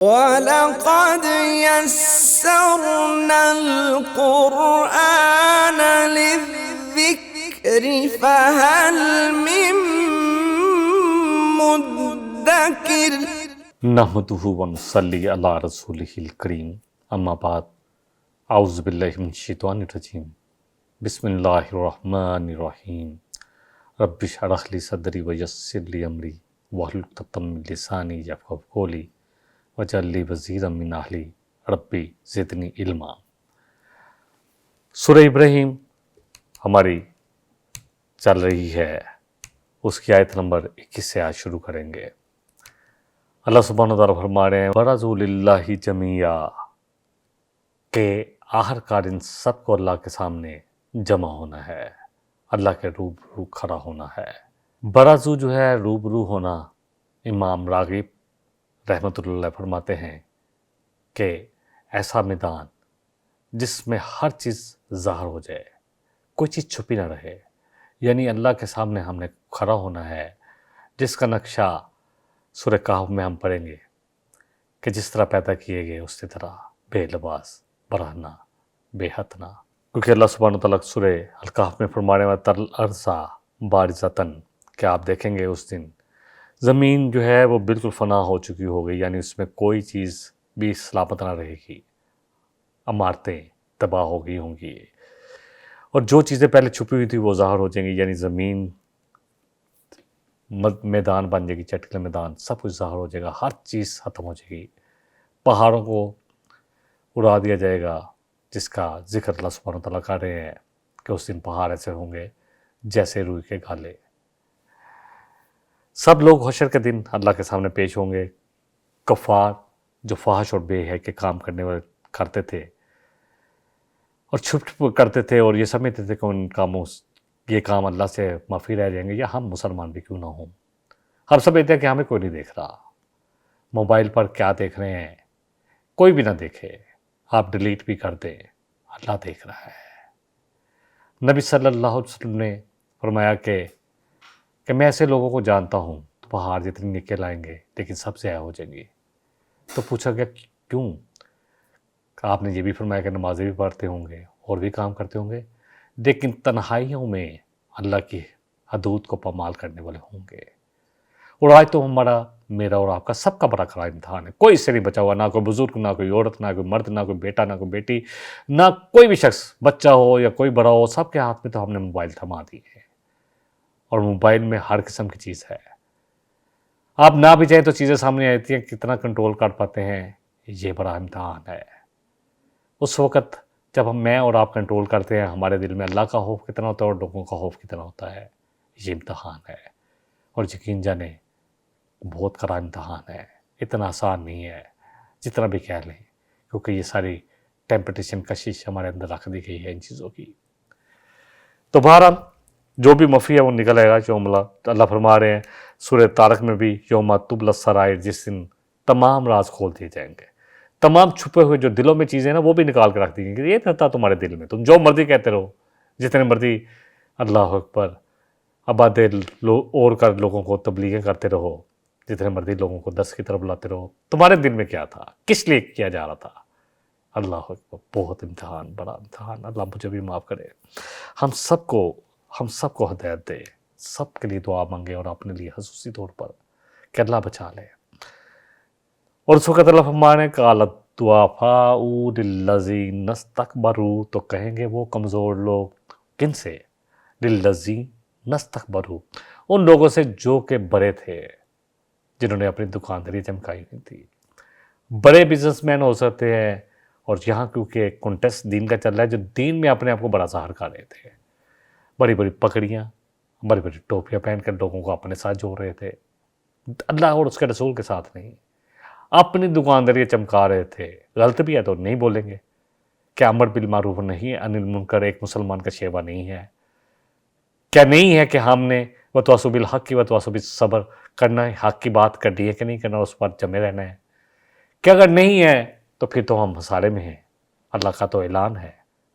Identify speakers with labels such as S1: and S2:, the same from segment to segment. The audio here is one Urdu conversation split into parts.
S1: وَلَقَدْ يَسَّرْنَا الْقُرْآنَ لِلذِّكْرِ فَهَلْ مِن مُّدَّكِرٍ۔
S2: نحمدہ ونصلی علی رسولہ الکریم، اما بعد، اعوذ باللہ من الشیطان الرجیم، بسم اللہ الرحمن الرحیم۔ رب اشرح لی صدری ویسر لی امری واحلل عقدۃ من لسانی یفقہوا قولی واجعل لی وزیرا من اہلی ربی زدنی علما۔ سورہ ابراہیم ہماری چل رہی ہے، اس کی آیت نمبر 21 سے آج شروع کریں گے۔ اللہ سبحانہ وتعالیٰ فرما رہے ہیں وَرَضُوا لِلَّهِ جَمِيعًا، کہ آخرکار ان سب کو اللہ کے سامنے جمع ہونا ہے، اللہ کے روبرو کھڑا ہونا ہے۔ برازو جو ہے روبرو ہونا، امام راغب رحمۃ اللہ علیہ فرماتے ہیں کہ ایسا میدان جس میں ہر چیز ظاہر ہو جائے، کوئی چیز چھپی نہ رہے، یعنی اللہ کے سامنے ہم نے کھڑا ہونا ہے، جس کا نقشہ سورہ کہف میں ہم پڑھیں گے کہ جس طرح پیدا کیے گئے اسی طرح، بے لباس، برہنہ، بے ہتنا، کیونکہ اللہ سبحانہ وتعالیٰ سورہ الکہف میں فرمانے والا تر الارض بارزۃً، کہ آپ دیکھیں گے اس دن زمین جو ہے وہ بالکل فنا ہو چکی ہوگی، یعنی اس میں کوئی چیز بھی سلامت نہ رہے گی، عمارتیں تباہ ہو گئی ہوں گی، اور جو چیزیں پہلے چھپی ہوئی تھی وہ ظاہر ہو جائیں گی، یعنی زمین میدان بن جائے گی، چٹکلا میدان، سب کچھ ظاہر ہو جائے گا، ہر چیز ختم ہو جائے گی، پہاڑوں کو اڑا دیا جائے گا، جس کا ذکر اللہ سبحانہ وتعالیٰ کر رہے ہیں کہ اس دن پہاڑ ایسے ہوں گے جیسے روئی کے گالے۔ سب لوگ حشر کے دن اللہ کے سامنے پیش ہوں گے۔ کفار جو فحش اور بے حیا کے کام کرنے والے کرتے تھے اور چھپ چھپ کرتے تھے اور یہ سمجھتے تھے کہ ان کاموں یہ کام اللہ سے معافی رہ جائیں گے، یا ہم مسلمان بھی کیوں نہ ہوں، ہم سمجھتے ہیں کہ ہمیں کوئی نہیں دیکھ رہا، موبائل پر کیا دیکھ رہے ہیں کوئی بھی نہ دیکھے، آپ ڈیلیٹ بھی کر دیں، اللہ دیکھ رہا ہے۔ نبی صلی اللہ علیہ وسلم نے فرمایا کہ میں ایسے لوگوں کو جانتا ہوں تو پہاڑ جتنی نیکیاں لائیں گے لیکن سب ضائع ہو جائیں گی۔ تو پوچھا گیا کیوں؟ آپ نے یہ بھی فرمایا کہ نمازیں بھی پڑھتے ہوں گے اور بھی کام کرتے ہوں گے، لیکن تنہائیوں میں اللہ کی حدود کو پامال کرنے والے ہوں گے۔ اور آج تو میرا اور آپ کا سب کا بڑا خراب امتحان ہے، کوئی اس سے نہیں بچا ہوا، نہ کوئی بزرگ، نہ کوئی عورت، نہ کوئی مرد، نہ کوئی بیٹا، نہ کوئی بیٹی، نہ کوئی بھی شخص، بچہ ہو یا کوئی بڑا ہو، سب کے ہاتھ میں تو ہم نے موبائل تھما دی ہے، اور موبائل میں ہر قسم کی چیز ہے، آپ نہ بھی چاہیں تو چیزیں سامنے آتی ہیں، کتنا کنٹرول کر پاتے ہیں، یہ بڑا امتحان ہے۔ اس وقت جب میں اور آپ کنٹرول کرتے ہیں، ہمارے دل میں اللہ کا خوف کتنا ہوتا ہے اور لوگوں کا خوف کتنا ہوتا ہے، یہ امتحان ہے، اور یقین جانیں بہت کڑا امتحان ہے، اتنا آسان نہیں ہے جتنا بھی کہہ لیں، کیونکہ یہ ساری ٹیمپٹیشن کشش ہمارے اندر رکھ دی گئی ہے ان چیزوں کی۔ تو بہرحال جو بھی مفی ہے وہ نکل آئے گا، جو اللہ فرما رہے ہیں سورہ طارق میں بھی، یوم تبلی السرائر، جس دن تمام راز کھول دیے جائیں گے، تمام چھپے ہوئے جو دلوں میں چیزیں ہیں نا وہ بھی نکال کے رکھ دی گئی کہ یہ تھا تمہارے دل میں، تم جو مرضی کہتے رہو، جتنے مرضی اللہ اکبر آبادے اور کر لوگوں کو تبلیغیں کرتے رہو، جتنے مرضی لوگوں کو دس کی طرف بلاتے رہو، تمہارے دل میں کیا تھا، کس لیے کیا جا رہا تھا۔ اللہ اکبر، بہت امتحان، بڑا امتحان، اللہ مجھے بھی معاف کرے، ہم سب کو ہدایت دے، سب کے لیے دعا مانگے، اور اپنے لیے خصوصی طور پر کہ اللہ بچا لے۔ اور اس وقت اللہ فرمانے قالت الضعفاء للذین استکبروا، تو کہیں گے وہ کمزور لوگ، کن سے؟ للذین استکبروا، ان لوگوں سے جو کہ بڑے تھے، جنہوں نے اپنی دکانداری چمکائی ہوئی تھی، بڑے بزنس مین ہو سکتے ہیں، اور یہاں کیونکہ کنٹیسٹ دین کا چل رہا ہے، جو دین میں اپنے آپ کو بڑا ظاہر کر رہے تھے، بڑی بڑی پگڑیاں، بڑی بڑی ٹوپیاں پہن کر لوگوں کو اپنے ساتھ جوڑ رہے تھے، اللہ اور اس کے رسول کے ساتھ نہیں، اپنی دکانداری چمکا رہے تھے۔ غلط بھی ہے تو نہیں بولیں گے، کیا امر بالمعروف نہیں، عن المنکر ایک مسلمان کا شیوا نہیں ہے؟ کیا نہیں ہے کہ ہم نے وتواصوا بالحق وتواصوا بالصبر کرنا ہے، حق کی بات کرنی ہے کہ نہیں کرنا، اس پر جمے رہنا ہے؟ کہ اگر نہیں ہے تو پھر تو ہم خسارے میں ہیں۔ اللہ کا تو اعلان ہے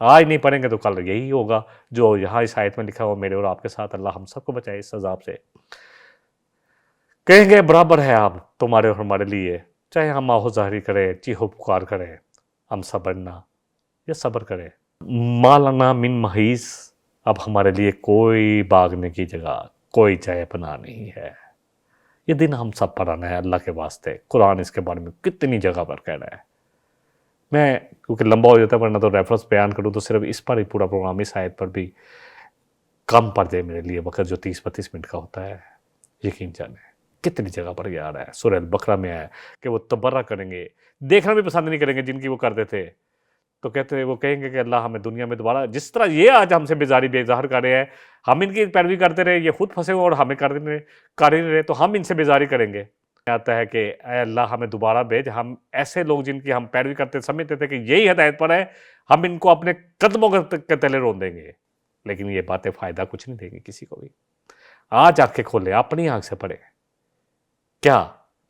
S2: آج نہیں پڑھیں گے تو کل یہی ہوگا جو یہاں اس آیت میں لکھا ہوا میرے اور آپ کے ساتھ. اللہ ہم سب کو بچائے اس عذاب سے. کہیں گے برابر ہے آپ تمہارے اور ہمارے لیے، چاہے ہم آہو ظاہری کریں، چیخو پکار کریں، ہم صبرنا یا صبر کریں. مالنا من محیص، اب ہمارے لیے کوئی باغنے کی جگہ، کوئی جائے پناہ نہیں ہے. یہ دن ہم سب پر آنا ہے اللہ کے واسطے. قرآن اس کے بارے میں کتنی جگہ پر کہہ رہا ہے. میں کیونکہ لمبا ہو جاتا ہے ورنہ تو ریفرنس بیان کروں تو صرف اس پر ہی پورا پروگرام، اس آیت پر بھی کم پڑ جائے میرے لیے وقت جو 30-32 منٹ کا ہوتا ہے. یقین جانے کتنی جگہ پر یہ آ رہا ہے. سورہ البقرہ میں ہے کہ وہ تبرہ کریں گے، دیکھنا بھی پسند نہیں کریں گے جن کی وہ کرتے تھے. تو کہتے ہیں وہ کہیں گے کہ اللہ ہمیں دنیا میں دوبارہ، جس طرح یہ آج ہم سے بیزاری بے ظاہر کر رہے ہیں، ہم ان کی پیروی کرتے رہے، یہ خود پھنسے ہوئے اور ہمیں کر ہی نہیں رہے، تو ہم ان سے بیزاری کریں گے. آتا ہے کہ اے اللہ ہمیں دوبارہ بھیج، ہم ایسے لوگ جن کی ہم پیروی کرتے سمجھتے تھے کہ یہی ہدایت پر ہے، ہم ان کو اپنے قدموں کے تلے رون دیں گے. لیکن یہ باتیں فائدہ کچھ نہیں دیں گی کسی کو بھی. آج آنکھیں کھولیں، اپنی آنکھ سے پڑھیں. کیا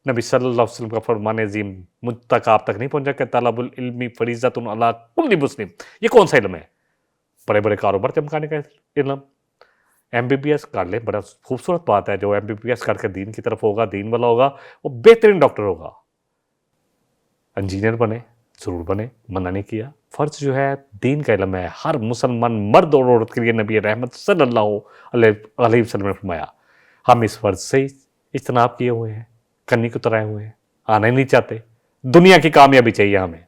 S2: نبی صلی اللہ علیہ وسلم کا فرمان عظیم مجھ تک آپ تک نہیں پہنچا کہ طلب العلم فریضۃ علی کل مسلم؟ یہ کون سا علم ہے؟ بڑے بڑے کاروبار چمکانے کا علم. MBBS کر لیں، بڑا خوبصورت بات ہے. جو MBBS کر کے دین کی طرف ہوگا، دین والا ہوگا، وہ بہترین ڈاکٹر ہوگا. انجینئر بنے، ضرور بنے، منع نہیں کیا. فرض جو ہے دین کا علم ہے. ہر مسلمان مرد اور عورت کے لیے نبی رحمت صلی اللہ علیہ وسلم نے فرمایا. ہم اس فرض سے اجتناب کیے ہوئے ہیں، کنی کو ترائے ہوئے ہیں، آنا ہی نہیں چاہتے. دنیا کی کامیابی چاہیے ہمیں،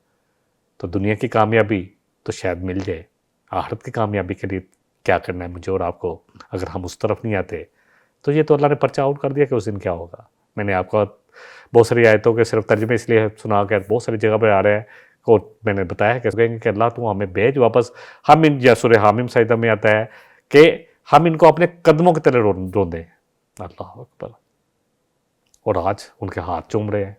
S2: تو دنیا کی کامیابی تو شاید مل جائے. آخرت کی کامیابی کے لیے کیا کرنا ہے مجھے اور آپ کو؟ اگر ہم اس طرف نہیں آتے تو یہ تو اللہ نے پرچہ آؤٹ کر دیا کہ اس دن کیا ہوگا. میں نے آپ کو بہت ساری آیتوں کے صرف ترجمے اس لیے سنا کہ بہت ساری جگہ پہ آ رہے ہیں، اور میں نے بتایا کہ کہیں گے کہ اللہ تو ہمیں بھیج واپس. ہم ان یا سورہ حامیم سجدہ میں آتا ہے کہ ہم ان کو اپنے قدموں کے تلے رون دیں. اللہ اکبر. اور آج ان کے ہاتھ چوم رہے ہیں،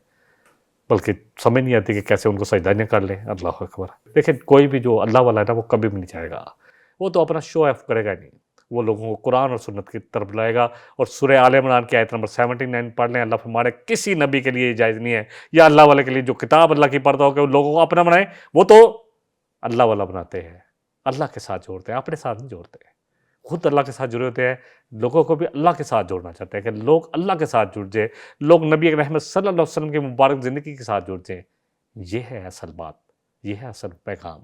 S2: بلکہ سمجھ نہیں آتی کہ کیسے ان کو سجدہ نہ کر لیں. اللہ اکبر. دیکھیں کوئی بھی جو اللہ والا ہے نا وہ کبھی بھی نہیں چاہے گا، وہ تو اپنا شو آف کرے گا نہیں. وہ لوگوں کو قرآن اور سنت کی طرف لائے گا. اور سورہ آل عمران کی آیت نمبر 79 پڑھ لیں. اللہ فرمانے کسی نبی کے لیے جائز نہیں ہے یا اللہ والے کے لیے جو کتاب اللہ کی پڑھتا ہو کہ وہ لوگوں کو اپنا بنائے. وہ تو اللہ والا بناتے ہیں، اللہ کے ساتھ جوڑتے ہیں، اپنے ساتھ نہیں جوڑتے. خود اللہ کے ساتھ جڑے ہوتے ہیں، لوگوں کو بھی اللہ کے ساتھ جوڑنا چاہتے ہیں کہ لوگ اللہ کے ساتھ جڑ جائیں، لوگ نبی رحمت صلی اللہ علیہ وسلم کی مبارک زندگی کے ساتھ جڑ جائیں. یہ ہے اصل بات، یہ ہے اصل پیغام.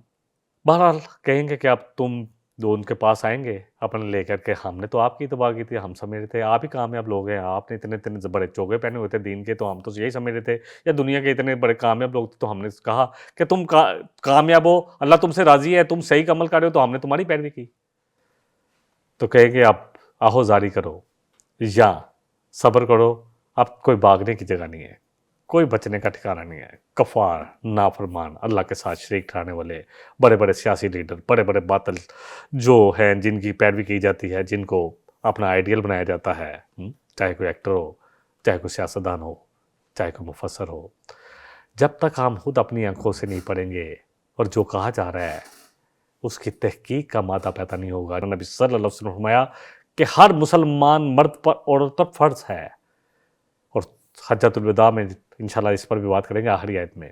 S2: بہرحال کہیں گے کہ اب تم جو ان کے پاس آئیں گے اپنے لے کر کے، ہم نے تو آپ کی تباہ کی تھی، ہم سمجھ رہے تھے آپ ہی کامیاب لوگ ہیں، آپ نے اتنے بڑے چوگے پہنے ہوئے تھے دین کے، تو ہم تو یہی سمجھ رہے تھے، یا دنیا کے اتنے بڑے کامیاب لوگ تھے تو ہم نے کہا کہ تم کامیاب ہو، اللہ تم سے راضی ہے، تم صحیح عمل کر رہے ہو تو ہم نے تمہاری پیروی کی. تو کہیں گے اب آہو زاری کرو یا صبر کرو. اب کوئی بھاگنے کی جگہ نہیں ہے، کوئی بچنے کا ٹھکانہ نہیں ہے. کفار، نافرمان، اللہ کے ساتھ شریک ٹھہرانے والے، بڑے بڑے سیاسی لیڈر، بڑے بڑے باطل جو ہیں جن کی پیروی کی جاتی ہے، جن کو اپنا آئیڈیل بنایا جاتا ہے، چاہے کوئی ایکٹر ہو، چاہے کوئی سیاستدان ہو، چاہے کوئی مفسر ہو. جب تک ہم خود اپنی آنکھوں سے نہیں پڑھیں گے اور جو کہا جا رہا ہے اس کی تحقیق کا مادہ پیدا نہیں ہوگا. نبی صلی اللہ علیہ وسلم نے فرمایا کہ ہر مسلمان مرد پر عورت پر فرض ہے. اور حجۃ الوداع میں انشاءاللہ اس پر بھی بات کریں گے آخری آیت میں.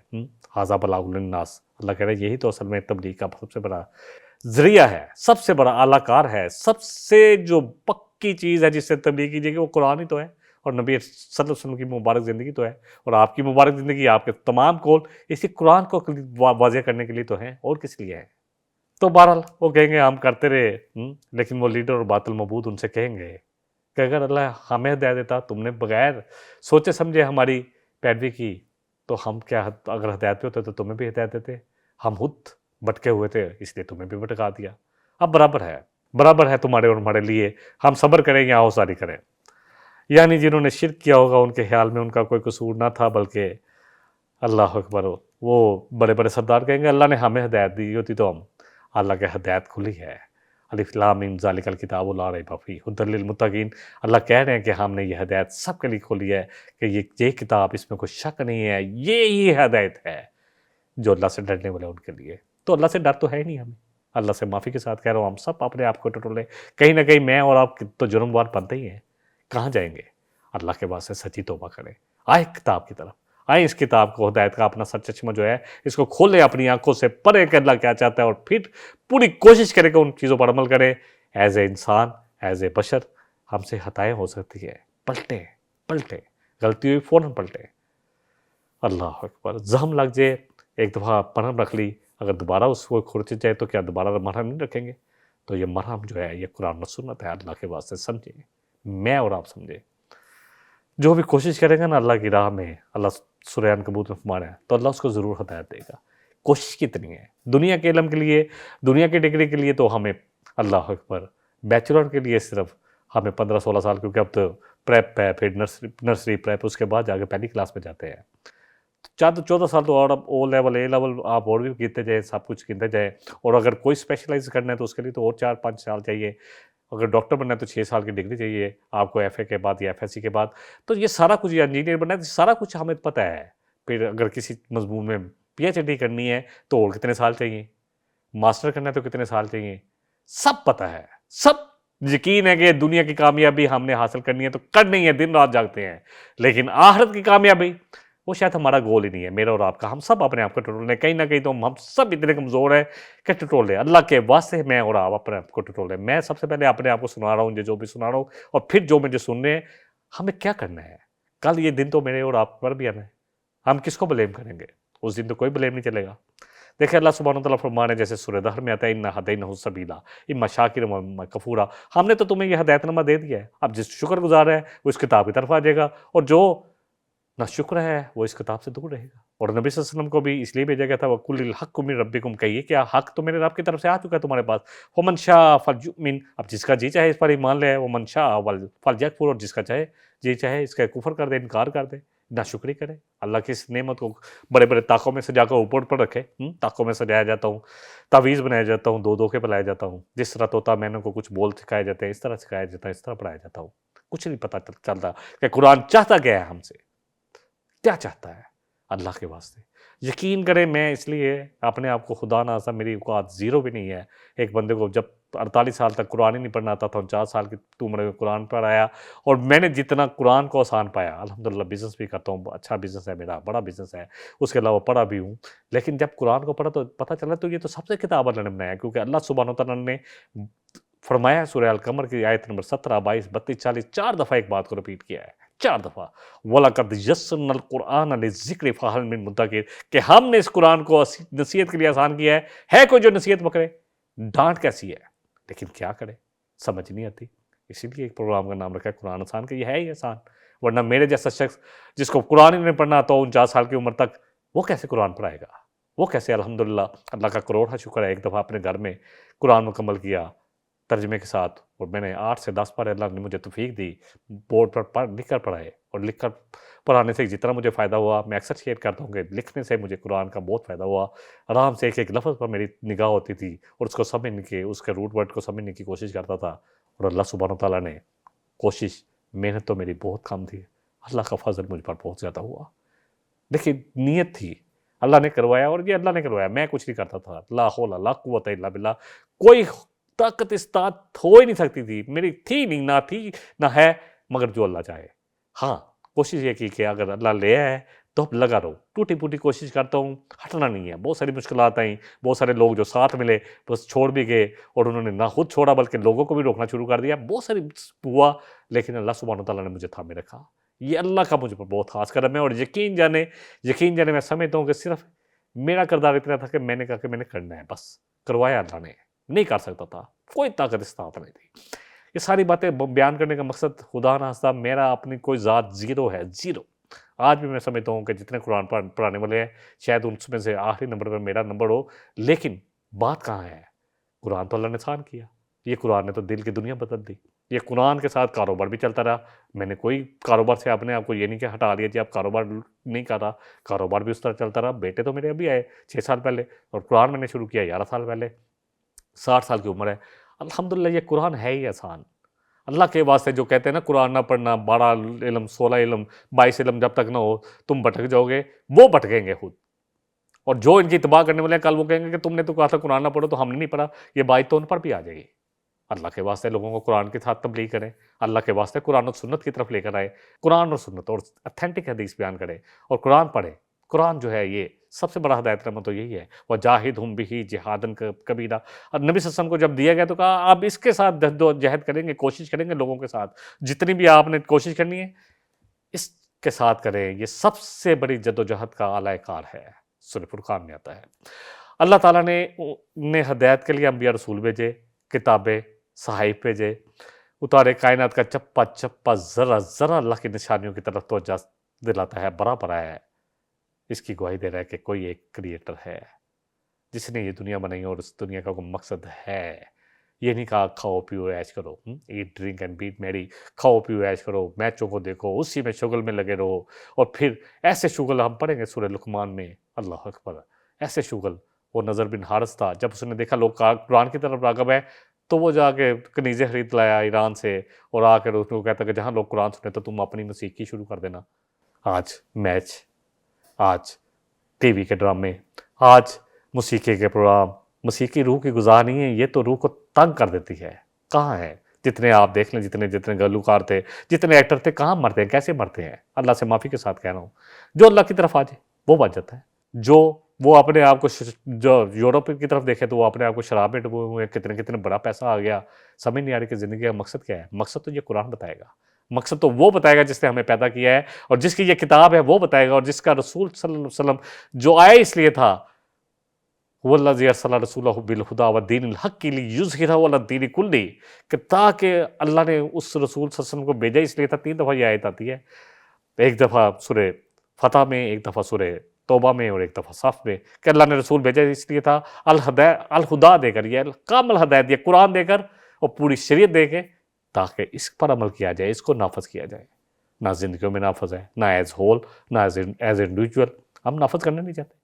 S2: ھذا بلاغ للناس، اللہ کہہ رہے ہیں یہی تو اصل میں تبلیغ کا سب سے بڑا ذریعہ ہے، سب سے بڑا اعلیٰ کار ہے، سب سے جو پکی چیز ہے جس سے تبلیغ کیجیے گی وہ قرآن ہی تو ہے، اور نبی صلی اللہ علیہ وسلم کی مبارک زندگی تو ہے. اور آپ کی مبارک زندگی، آپ کے تمام قول اسی قرآن کو واضح کرنے کے لیے تو ہیں، اور کس لیے ہیں. تو بہرحال وہ کہیں گے ہم کرتے رہے، لیکن وہ لیڈر اور باطل مبعوث ان سے کہیں گے کہ اگر اللہ ہمیں ہدایت دیتا، تم نے بغیر سوچے سمجھے ہماری پیروی کی، تو ہم کیا اگر ہدایت پہ ہوتے تو تمہیں بھی ہدایت دیتے. ہم خود بھٹکے ہوئے تھے اس لیے تمہیں بھی بھٹکا دیا. اب برابر ہے تمہارے اور ہمارے لیے، ہم صبر کریں یا آہوزاری کریں. یعنی جنہوں نے شرک کیا ہوگا ان کے خیال میں ان کا کوئی قصور نہ تھا، بلکہ اللہ اکبر، وہ بڑے بڑے سردار کہیں گے اللہ نے ہمیں ہدایت دی ہوتی تو ہم، اللہ کے ہدایت کھلی ہے. الف لام میم ذالک الکتاب لا ریب فیہ ھدی للمتقین. اللہ کہہ رہے ہیں کہ ہم نے یہ ہدایت سب کے لیے کھولی ہے کہ یہ کتاب، اس میں کوئی شک نہیں ہے، یہ ہدایت ہے جو اللہ سے ڈرنے والے ان کے لیے. تو اللہ سے ڈر تو ہے ہی نہیں ہمیں. اللہ سے معافی کے ساتھ کہہ رہا ہوں، ہم سب اپنے آپ کو ٹٹولے، کہیں نہ کہیں میں اور آپ تو جرم وار بنتے ہی ہیں. کہاں جائیں گے؟ اللہ کے واسطے سچی توبہ کریں، آئے کتاب کی طرف، آئیں اس کتاب کو، ہدایت کا اپنا سر چشمہ جو ہے اس کو کھولیں اپنی آنکھوں سے، پڑھیں کہ اللہ کیا چاہتا ہے، اور پھر پوری کوشش کریں کہ ان چیزوں پر عمل کریں. ایز اے انسان، ایز اے بشر ہم سے خطائیں ہو سکتی ہے، پلٹیں، غلطی ہوئی فوراً پلٹیں. اللہ اکبر. زہم لگ جائے، ایک دفعہ مرہم رکھ لی، اگر دوبارہ اس کو کھرچ جائے تو کیا دوبارہ مرہم نہیں رکھیں گے؟ تو یہ مرہم جو ہے یہ قرآن و سنت ہے. اللہ کے واسطے سمجھیں، میں اور آپ سمجھیں. جو بھی کوشش کرے گا نا اللہ کی راہ میں، اللہ سورہ عنکبوت میں فرما رہا ہے، تو اللہ اس کو ضرور ہدایت دے گا. کوشش کتنی ہے دنیا کے علم کے لیے، دنیا کی ڈگری کے لیے تو ہمیں اللہ اکبر، بیچلر کے لیے صرف ہمیں 15-16 سال، کیونکہ اب تو پریپ ہے، پھر نرسری پریپ، اس کے بعد جا کے پہلی کلاس میں جاتے ہیں. 14 سال تو اور اب او لیول اے لیول آپ اور بھی گنتے جائیں، سب کچھ گنتے جائیں. اور اگر کوئی اسپیشلائز کرنا ہے تو اس کے لیے تو اور 4-5 سال چاہیے. اگر ڈاکٹر بننا ہے تو 6 سال کی ڈگری چاہیے آپ کو، ایف اے کے بعد یا ایف ایس سی کے بعد. تو یہ سارا کچھ، یا انجینئر بننا ہے تو سارا کچھ ہمیں پتہ ہے. پھر اگر کسی مضمون میں پی ایچ ڈی کرنی ہے تو اور کتنے سال چاہیے، ماسٹر کرنا ہے تو کتنے سال چاہیے، سب پتہ ہے، سب. یقین ہے کہ دنیا کی کامیابی ہم نے حاصل کرنی ہے تو کرنی ہے، دن رات جاگتے ہیں. لیکن آخرت کی کامیابی وہ شاید ہمارا گول ہی نہیں ہے، میرا اور آپ کا. ہم سب اپنے آپ کو ٹٹول لیں، کہیں نہ کہیں تو ہم سب اتنے کمزور ہیں کہ ٹٹول لیں. اللہ کے واسطے میں اور آپ اپنے آپ کو ٹٹول لیں. میں سب سے پہلے اپنے آپ کو سنا رہا ہوں جو بھی سنا رہا ہوں، اور پھر جو مجھے سننے ہیں ہمیں کیا کرنا ہے. کل یہ دن تو میرے اور آپ پر بھی آنا ہے. ہم کس کو بلیم کریں گے؟ اس دن تو کوئی بلیم نہیں چلے گا. دیکھیں اللہ سبحانہ وتعالیٰ فرمانے جیسے سورہ دہر میں آتا ہے، اِنَّا ہَدَيْنَاهُ السَّبِيلَ اِمَّا شَاكِرًا وَإِمَّا كَفُورًا. ہم نے تو تمہیں یہ ہدایت نامہ دے دیا ہے، اب جس شکر گزار ہے وہ اس کتاب کی طرف آ جائے گا، اور جو نہ شکر ہے وہ اس کتاب سے دور رہے گا. اور نبی صلی اللہ علیہ وسلم کو بھی اس لیے بھیجا گیا تھا، وَقُلِ الْحَقُّ مِن رَبِّكُمْ، کہیے کہ حق تو میرے رب کی طرف سے آ چکا ہے تمہارے پاس. وَمَنْ شَاءَ فَلْيُؤْمِنْ، اب جس کا جی چاہے اس پر ایمان لے. وَمَنْ شَاءَ فَلْيَكْفُرْ، اور جس کا چاہے جی چاہے اس کا کفر کر دے، انکار کر دے، ناشکری کرے. اللہ کی اس نعمت کو بڑے بڑے طاقوں میں سجا کر اوپر پر رکھے. طاقوں میں سجایا جاتا ہوں، تعویذ بنایا جاتا ہوں، دو دھوکے پلایا جاتا ہوں. جس طرح طوطا مینوں کو کچھ بول سکھائے جاتے ہیں، اس طرح سکھایا جاتا ہے، اس طرح پڑھایا جاتا ہوں. کچھ نہیں پتہ چلتا کہ قرآن چاہتا کیا ہے ہم سے، کیا چاہتا ہے. اللہ کے واسطے یقین کریں، میں اس لیے اپنے آپ کو خدا نہ آسا، میری اوقات زیرو بھی نہیں ہے. ایک بندے کو جب 48 سال تک قرآن ہی نہیں پڑھنا آتا تھا، 49 سال کی عمر میں قرآن پڑھایا، اور میں نے جتنا قرآن کو آسان پایا، الحمدللہ بزنس بھی کرتا ہوں، اچھا بزنس ہے میرا، بڑا بزنس ہے، اس کے علاوہ پڑھا بھی ہوں. لیکن جب قرآن کو پڑھا تو پتہ چلا تو یہ تو سب سے کتاب اللہ نے بنایا، کیونکہ اللہ سبحانہ وتعالیٰ نے فرمایا سورہ القمر کی آیت نمبر 17، 22، 32، 40، 4 دفعہ ایک بات کو رپیٹ کیا ہے، 4 دفعہ. وَلَقَدْ يَسَّرْنَا الْقُرْآنَ لِلذِّكْرِ فَهَلْ مِن مُدَّكِرٍ، کہ ہم نے اس قرآن کو نصیحت کے لیے آسان کیا ہے کوئی جو نصیحت پکڑے؟ ڈانٹ کیسی ہے، لیکن کیا کرے، سمجھ نہیں آتی. اسی لیے ایک پروگرام کا نام رکھا ہے قرآن آسان، کہ یہ ہے ہی آسان. ورنہ میرے جیسا شخص جس کو قرآن ہی نہیں پڑھنا تو 49 سال کی عمر تک، وہ کیسے قرآن پڑھائے گا؟ وہ کیسے؟ الحمدللہ اللہ کا کروڑا شکر ہے، ایک دفعہ اپنے گھر میں قرآن مکمل کیا ترجمے کے ساتھ، اور میں نے 8 سے 10 پڑھے. اللہ نے مجھے توفیق دی، بورڈ پر لکھ کر پڑھائے. اور لکھ کر پڑھانے سے جتنا مجھے فائدہ ہوا، میں اکثر شیئر کرتا ہوں کہ لکھنے سے مجھے قرآن کا بہت فائدہ ہوا. آرام سے ایک ایک لفظ پر میری نگاہ ہوتی تھی، اور اس کو سمجھنے کے، اس کے روٹ ورڈ کو سمجھنے کی کوشش کرتا تھا. اور اللہ سبحانہ تعالیٰ نے کوشش، محنت تو میری بہت کم تھی، اللہ کا فضل مجھ پر بہت زیادہ ہوا. لیکن نیت تھی، اللہ نے کروایا، اور یہ اللہ نے کروایا، میں کچھ نہیں کرتا تھا. لا حول لا قوت الا باللہ. کوئی طاقت استطاعت ہو ہی نہیں سکتی تھی، میری تھی نہیں، نہ تھی نہ ہے، مگر جو اللہ چاہے. ہاں کوشش یہ کی کہ اگر اللہ لے آئے تو لگا رہو. ٹوٹی پوٹی کوشش کرتا ہوں، ہٹنا نہیں ہے. بہت ساری مشکلات آئیں، بہت سارے لوگ جو ساتھ ملے بس چھوڑ بھی گئے، اور انہوں نے نہ خود چھوڑا بلکہ لوگوں کو بھی روکنا شروع کر دیا. بہت ساری ہوا، لیکن اللہ سبحانہ تعالیٰ نے مجھے تھامے رکھا. یہ اللہ کا مجھ پر بہت خاص کرم ہے. اور یقین جانے میں سمجھتا ہوں کہ صرف میرا کردار اتنا تھا کہ میں نے کہا کہ میں نے کرنا ہے، بس کروایا اللہ نے. نہیں کر سکتا تھا، کوئی طاقت استطاعت نہیں تھی. یہ ساری باتیں بیان کرنے کا مقصد خدا نہ خواستہ میرا اپنی کوئی ذات زیرو ہے، زیرو. آج بھی میں سمجھتا ہوں کہ جتنے قرآن پڑھانے والے ہیں شاید ان میں سے آخری نمبر پر میرا نمبر ہو. لیکن بات کہاں ہے؟ قرآن تو اللہ نے آسان کیا، یہ قرآن نے تو دل کی دنیا بدل دی. یہ قرآن کے ساتھ کاروبار بھی چلتا رہا. میں نے کوئی کاروبار سے اپنے آپ کو یہ نہیں کہ ہٹا لیا جی آپ کاروبار نہیں کر رہا، کاروبار بھی اس طرح چلتا رہا. بیٹے تو میرے ابھی آئے 6 سال پہلے، اور قرآن میں نے شروع کیا 11 سال پہلے. 60 سال کی عمر ہے. الحمدللہ یہ قرآن ہے ہی آسان. اللہ کے واسطے جو کہتے ہیں نا قرآن نہ پڑھنا، 12 علم 16 علم 22 علم جب تک نہ ہو تم بھٹک جاؤ گے، وہ بھٹکیں گے خود. اور جو ان کی اتباع کرنے والے ہیں کل وہ کہیں گے کہ تم نے تو کہا تھا قرآن نہ پڑھو تو ہم نے نہیں پڑھا. یہ بات تو ان پر بھی آ جائے گی. اللہ کے واسطے لوگوں کو قرآن کے ساتھ تبلیغ کریں، اللہ کے واسطے قرآن و سنت کی طرف لے کر آئے، قرآن اور سنت اور اتھینٹک حدیث بیان کریں اور قرآن پڑھیں۔ قرآن جو ہے یہ سب سے بڑا ہدایت نامہ تو یہی ہے، وَجَاهِدْهُمْ بِهِ جِهَادًا کبیرہ۔ اور نبی صلی اللہ علیہ وسلم کو جب دیا گیا تو کہا آپ اس کے ساتھ جد و جہد کریں گے، کوشش کریں گے لوگوں کے ساتھ، جتنی بھی آپ نے کوشش کرنی ہے اس کے ساتھ کریں۔ یہ سب سے بڑی جد و جہد کا اعلیٰ کار ہے، سورہ فرقان میں آتا ہے۔ اللہ تعالیٰ نے ہدایت کے لیے انبیاء رسول بھیجے، کتابیں صحائف بھیجے، اتارے کائنات کا چپا چپا ذرا ذرا اللہ کی نشانیوں کی طرف توجہ دلاتا ہے، بڑا بڑا ہے، اس کی گواہی دے رہا ہے کہ کوئی ایک کریٹر ہے جس نے یہ دنیا بنائی اور اس دنیا کا کوئی مقصد ہے۔ یہ نہیں کہا کھاؤ پیو عیش کرو، ایٹ ڈرنک اینڈ بیٹ میری، کھاؤ پیو عیش کرو، میچوں کو دیکھو، اسی میں شغل میں لگے رہو، اور پھر ایسے شغل ہم پڑھیں گے سورہ لقمان میں، اللہ اکبر، ایسے شغل۔ وہ نظر بن حارث تھا، جب اس نے دیکھا لوگ قرآن کی طرف راغب ہے تو وہ جا کے کنیزیں خرید لایا ایران سے، اور آ کر اس کو کہتا کہ جہاں لوگ قرآن سنے تو تم اپنی موسیقی شروع کر دینا۔ آج میچ، آج ٹی وی کے ڈرامے، آج موسیقی کے پروگرام، موسیقی روح کی غذا نہیں ہے، یہ تو روح کو تنگ کر دیتی ہے۔ کہاں ہے؟ جتنے آپ دیکھ لیں، جتنے گلوکار تھے، جتنے ایکٹر تھے، کہاں مرتے ہیں، کیسے مرتے ہیں؟ اللہ سے معافی کے ساتھ کہہ رہا ہوں، جو اللہ کی طرف آ جائے وہ بچ جاتا ہے۔ جو وہ اپنے آپ کو جو یورپ کی طرف دیکھے تو وہ اپنے آپ کو شراب میں ڈبوئے ہوئے، کتنے بڑا پیسہ آ گیا، سمجھ نہیں آ رہی کہ زندگی کا مقصد کیا ہے۔ مقصد تو یہ قرآن بتائے گا، مقصد تو وہ بتائے گا جس نے ہمیں پیدا کیا ہے، اور جس کی یہ کتاب ہے وہ بتائے گا، اور جس کا رسول صلی اللہ علیہ وسلم جو آئے اس لیے تھا، وَالَّذِي أَرْسَلَ رَسُولَهُ بِالْهُدَىٰ وَالدِّينِ الْحَقِّ لِيُظْهِرَهُ عَلَى الدِّينِ كُلِّهِ، کہ تاکہ اللہ نے اس رسول صلی اللہ علیہ وسلم کو بھیجا اس لیے تھا۔ 3 دفعہ یہ آیت آتی ہے، ایک دفعہ سورہ فتح میں، ایک دفعہ سورہ توبہ میں، اور ایک دفعہ صف میں، کہ اللہ نے رسول بھیجا اس لیے تھا الہدا دے کر، یہ کامل ہدایت، یہ قرآن دے کر اور پوری شریعت دے کے، تاکہ اس پر عمل کیا جائے، اس کو نافذ کیا جائے۔ نہ زندگیوں میں نافذ ہے، نہ ایز ہول، نہ ایز انڈیویجول، ہم نافذ کرنا نہیں چاہتے۔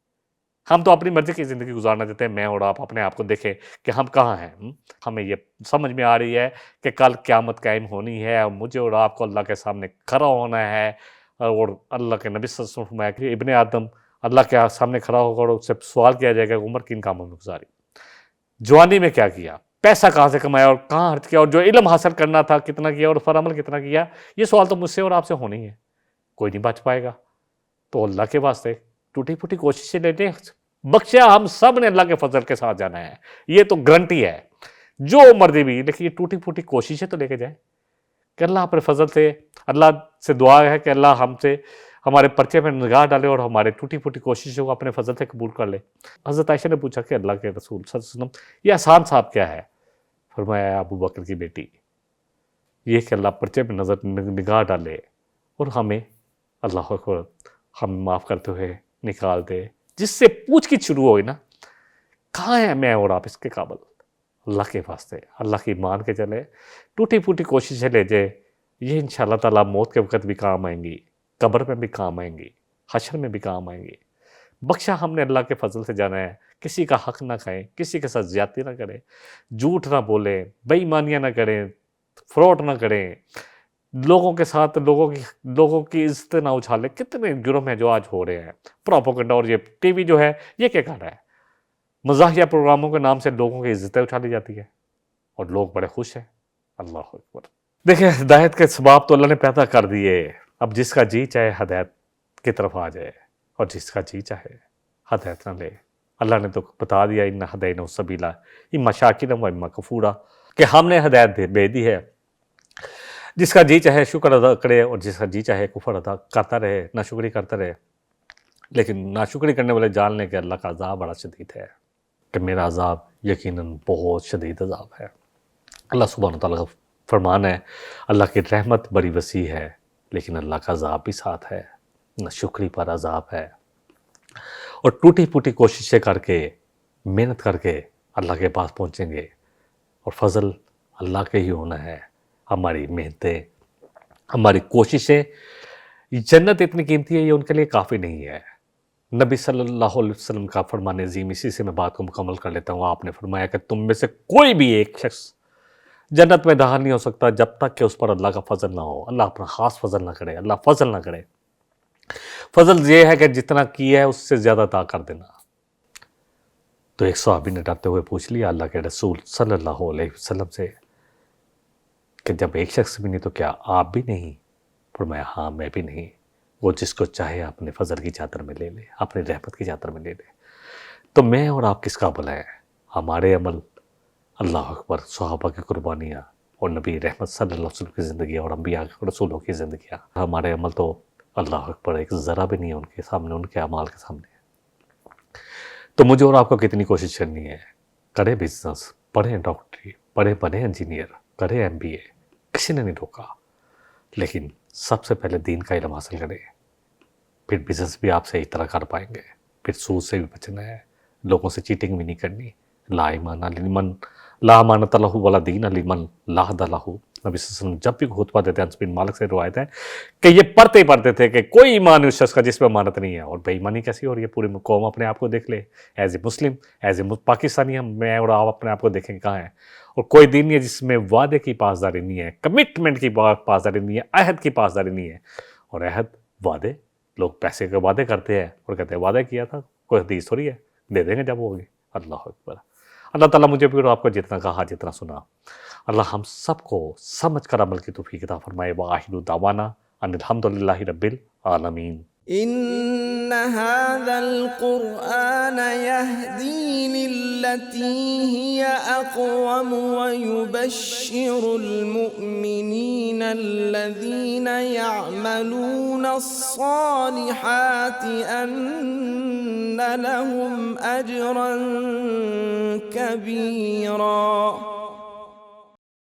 S2: ہم تو اپنی مرضی کی زندگی گزارنا چاہتے ہیں۔ میں اور آپ اپنے آپ کو دیکھیں کہ ہم کہاں ہیں۔ ہمیں یہ سمجھ میں آ رہی ہے کہ کل قیامت قائم ہونی ہے، اور مجھے اور آپ کو اللہ کے سامنے کھڑا ہونا ہے، اور اللہ کے نبی صلی اللہ علیہ وسلم فرمایا کہ ابن آدم اللہ کے سامنے کھڑا ہوگا اور اس سے سوال کیا جائے گا عمر کن کاموں میں گزاری، جوانی میں کیا کیا، پیسہ کہاں سے کمایا اور کہاں خرچ کیا، اور جو علم حاصل کرنا تھا کتنا کیا، اور اس پر عمل کتنا کیا۔ یہ سوال تو مجھ سے اور آپ سے ہونے ہی ہے، کوئی نہیں بچ پائے گا۔ تو اللہ کے واسطے ٹوٹی پھوٹی کوششیں لیتے ہیں، بخشا ہم سب نے اللہ کے فضل کے ساتھ جانا ہے، یہ تو گارنٹی ہے، جو مرضی بھی، لیکن یہ ٹوٹی پھوٹی کوششیں تو لے کے جائیں کہ اللہ اپنے فضل سے، اللہ سے دعا ہے کہ اللہ ہم سے ہمارے پرچے میں نگاہ ڈالے اور ہمارے ٹوٹی پھوٹی کوششوں کو اپنے فضل سے قبول کر لے۔ حضرت عائشہ نے پوچھا کہ اللہ کے رسول صلی اللہ علیہ وسلم یہ آسان صاحب کیا ہے؟ فرمایا ابو بکر کی بیٹی، یہ کہ اللہ پرچے میں نگاہ ڈالے اور ہمیں اللہ اکبر ہم معاف کرتے ہوئے نکال دے۔ جس سے پوچھ گچھ شروع ہوئی نا، کہاں ہیں میں اور آپ اس کے قابل؟ اللہ کے واسطے اللہ کی مان کے چلے، ٹوٹی پھوٹی کوششیں لے جائے، یہ انشاءاللہ تعالیٰ موت کے وقت بھی کام آئیں گی، قبر میں بھی کام آئیں گی، حشر میں بھی کام آئیں گی۔ بخشا ہم نے اللہ کے فضل سے جانا ہے، کسی کا حق نہ کھائیں، کسی کے ساتھ زیادتی نہ کریں، جھوٹ نہ بولیں، بے ایمانیاں نہ کریں، فراڈ نہ کریں، لوگوں کے ساتھ لوگوں کی عزت نہ اچھالیں۔ کتنے جرم ہیں جو آج ہو رہے ہیں، پروپیگنڈا، اور یہ ٹی وی جو ہے یہ کیا کر رہا ہے؟ مزاحیہ پروگراموں کے نام سے لوگوں کی عزتیں اچھالی جاتی ہے اور لوگ بڑے خوش ہیں۔ اللہ اکبر۔ دیکھیں ہدایت کے اسباب تو اللہ نے پیدا کر دیے، اب جس کا جی چاہے ہدایت کی طرف آ جائے، اور جس کا جی چاہے ہدایت نہ لے۔ اللہ نے تو بتا دیا اِنَّ ہَدَيْنَاهُ السَّبِيلَ إِمَّا شَاكِرًا وَإِمَّا كَفُورًا، کہ ہم نے ہدایت بھیج دی ہے، جس کا جی چاہے شکر ادا کرے اور جس کا جی چاہے کفر ادا کرتا رہے، ناشکری کرتا رہے۔ لیکن ناشکری کرنے والے جان لیں کہ اللہ کا عذاب بڑا شدید ہے، کہ میرا عذاب یقیناً بہت شدید عذاب ہے۔ اللہ سبحانہ وتعالیٰ کا فرمان ہے، اللہ کی رحمت بڑی وسیع ہے لیکن اللہ کا عذاب بھی ساتھ ہے، ناشکری پر عذاب ہے۔ اور ٹوٹی پھوٹی کوششیں کر کے، محنت کر کے اللہ کے پاس پہنچیں گے، اور فضل اللہ کے ہی ہونا ہے۔ ہماری محنتیں، ہماری کوششیں، جنت اتنی قیمتی ہے یہ ان کے لیے کافی نہیں ہے۔ نبی صلی اللہ علیہ وسلم کا فرمان عظیم، اسی سے میں بات کو مکمل کر لیتا ہوں۔ آپ نے فرمایا کہ تم میں سے کوئی بھی ایک شخص جنت میں داخل نہیں ہو سکتا جب تک کہ اس پر اللہ کا فضل نہ ہو، اللہ اپنا خاص فضل نہ کرے، اللہ فضل نہ کرے۔ فضل یہ ہے کہ جتنا کیا ہے اس سے زیادہ عطا کر دینا۔ تو ایک صحابی نے ڈرتے ہوئے پوچھ لیا اللہ کے رسول صلی اللہ علیہ وسلم سے کہ جب ایک شخص بھی نہیں تو کیا آپ بھی نہیں؟ فرمایا ہاں میں بھی نہیں، وہ جس کو چاہے اپنے فضل کی چادر میں لے لے، اپنی رحمت کی چادر میں لے لے۔ تو میں اور آپ کس قابل ہیں؟ ہمارے عمل، اللہ اکبر، صحابہ کی قربانیاں اور نبی رحمت صلی اللہ علیہ وسلم کی زندگی اور انبیاء رسولوں کی زندگیاں، ہمارے عمل تو اللہ اکبر ایک ذرہ بھی نہیں ہے ان کے سامنے، ان کے اعمال کے سامنے۔ تو مجھے اور آپ کو کتنی کوشش کرنی ہے، کرے بزنس، پڑھیں ڈاکٹری، پڑھے بنے انجینئر، کرے ایم بی اے، کسی نے نہیں روکا، لیکن سب سے پہلے دین کا علم حاصل کریں، پھر بزنس بھی آپ صحیح طرح کر پائیں گے، پھر سود سے بھی بچنا ہے، لوگوں سے چیٹنگ بھی نہیں کرنی۔ لا ایمان لمن لا امانۃ لہ ولا دین لمن لا ہدی لہ۔ نبی صلی اللہ علیہ وسلم جب بھی خطبہ دیتے ہیں، انس بن مالک سے روایت ہے کہ یہ پڑھتے ہی پڑھتے تھے کہ کوئی ایمان اس شخص کا جس پہ امانت نہیں ہے۔ اور بے ایمانی کیسی ہو رہی ہے، پوری قوم اپنے آپ کو دیکھ لے، as a Muslim, as a Pakistani, ہم میں اور آپ اپنے آپ کو دیکھیں کہاں ہیں۔ اور کوئی دین نہیں ہے جس میں وعدے کی پاسداری نہیں ہے، کمٹمنٹ کی پاسداری نہیں ہے، عہد کی پاسداری نہیں ہے۔ اور عہد، وعدے، لوگ پیسے کے وعدے کرتے ہیں اور کہتے ہیں وعدہ کیا تھا، کوئی حدیث تھوڑی ہے، دے دیں گے جب ہوگی۔ اللہ اکبر۔ اللہ تعالیٰ مجھے بھی اور آپ کو جتنا کہا جتنا سنا، اللہ ہم سب کو سمجھ کر عمل کی توفیق عطا فرمائے۔ وآخر دعوانا ان الحمد للہ رب العالمین۔
S1: إن هذا القرآن يهدي للتي هي أقوم ويبشر المؤمنين الذين يعملون الصالحات أن لهم أجرا كبيرا